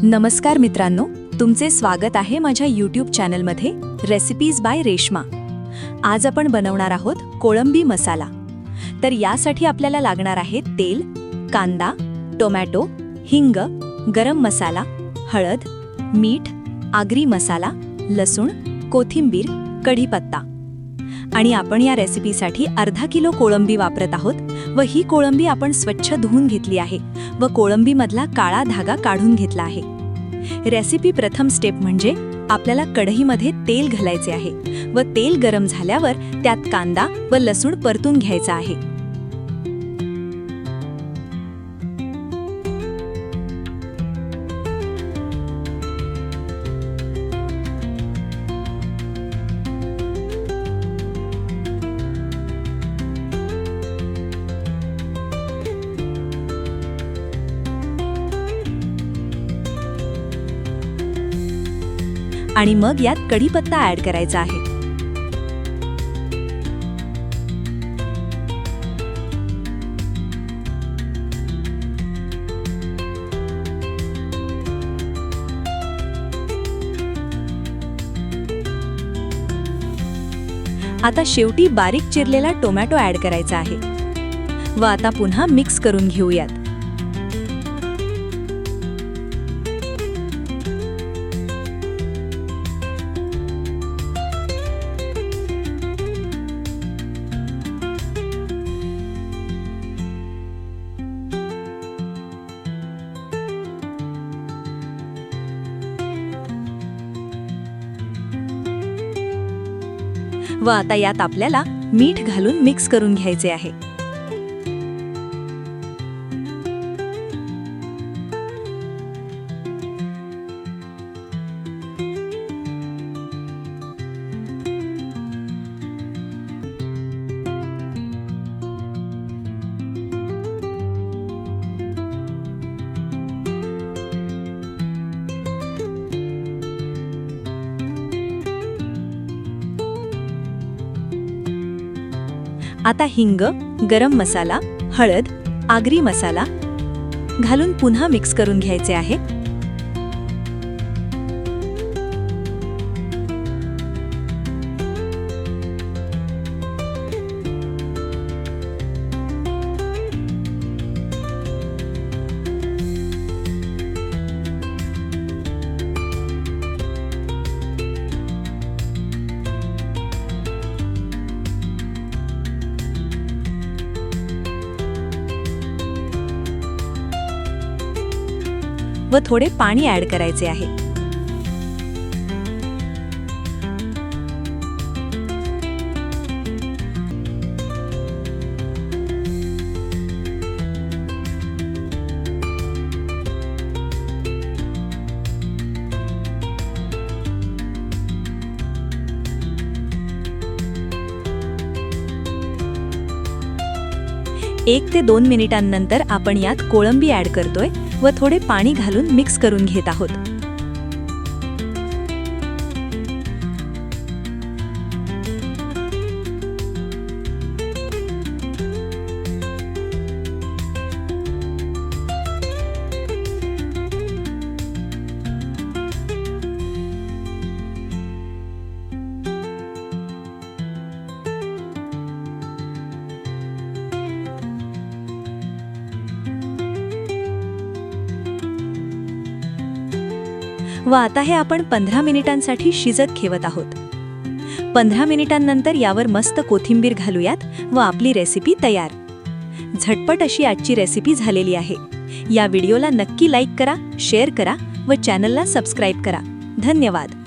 नमस्कार मित्रांनो, तुमचे स्वागत आहे माझ्या यूट्यूब चॅनलमध्ये रेसिपीज बाय रेश्मा। आज आपण बनवणार आहोत कोळंबी मसाला। तर यासाठी आपल्याला लागणार आहे तेल, कांदा, टोमॅटो, हिंग, गरम मसाला, हळद, मीठ, आगरी मसाला, लसूण, कोथिंबीर, कढीपत्ता। आणि आपण या रेसिपीसाठी अर्धा किलो कोळंबी वापरत आहोत व ही कोळंबी आपण स्वच्छ धुवून घेतली आहे व कोळंबीमधला काळा धागा काढून घेतला आहे। रेसिपी प्रथम स्टेप म्हणजे आपल्याला कढईमध्ये तेल घालायचे आहे व तेल गरम झाल्यावर त्यात कांदा व लसूण परतून घ्यायचा आहे। आणि मग यात कढीपत्ता ॲड करायचा आहे। आता शेवटी बारीक चिरलेला टोमॅटो ॲड करायचा आहे व आता पुन्हा मिक्स करून घेऊयात। व आता यात आपल्याला मीठ घालून मिक्स करून घ्यायचे आहे। आता हिंग, गरम मसाला, हळद, आगरी मसाला घालून पुन्हा मिक्स करून घ्यायचे आहे। व थोडे पाणी ॲड करायचे आहे। एक ते 2 मिनिटांनंतर आपण यात कोळंबी ॲड करतोय व थोडे पाणी घालून मिक्स करून घेत आहोत। व आता हे आपण 15 मिनिटांसाठी शिजत ठेवत आहोत। 15 मिनिटांनंतर यावर मस्त कोथिंबीर घालूयात व आपली रेसिपी तयार। झटपट अशी आजची रेसिपी झालेली आहे। या व्हिडिओला नक्की लाईक करा, शेअर करा व चॅनलला सबस्क्राईब करा। धन्यवाद।